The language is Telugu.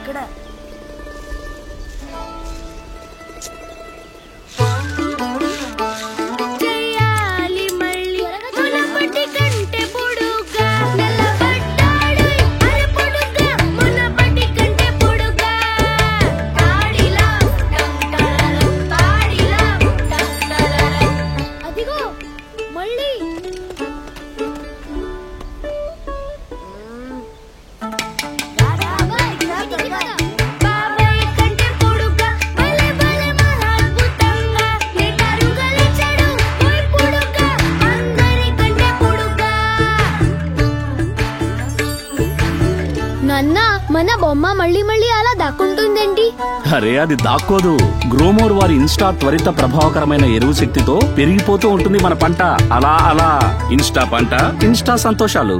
ఇక్కడ నాన్న మన బొమ్మ మళ్ళీ మళ్ళీ అలా దాక్కుంటుందేంటి? అరే అది దాక్కోదు. గ్రోమోర్ వారి ఇన్స్టా త్వరిత ప్రభావకరమైన ఎరువు శక్తితో పెరిగిపోతూ ఉంటుంది మన పంట. అలా అలా ఇన్స్టా పంట, ఇన్స్టా సంతోషాలు.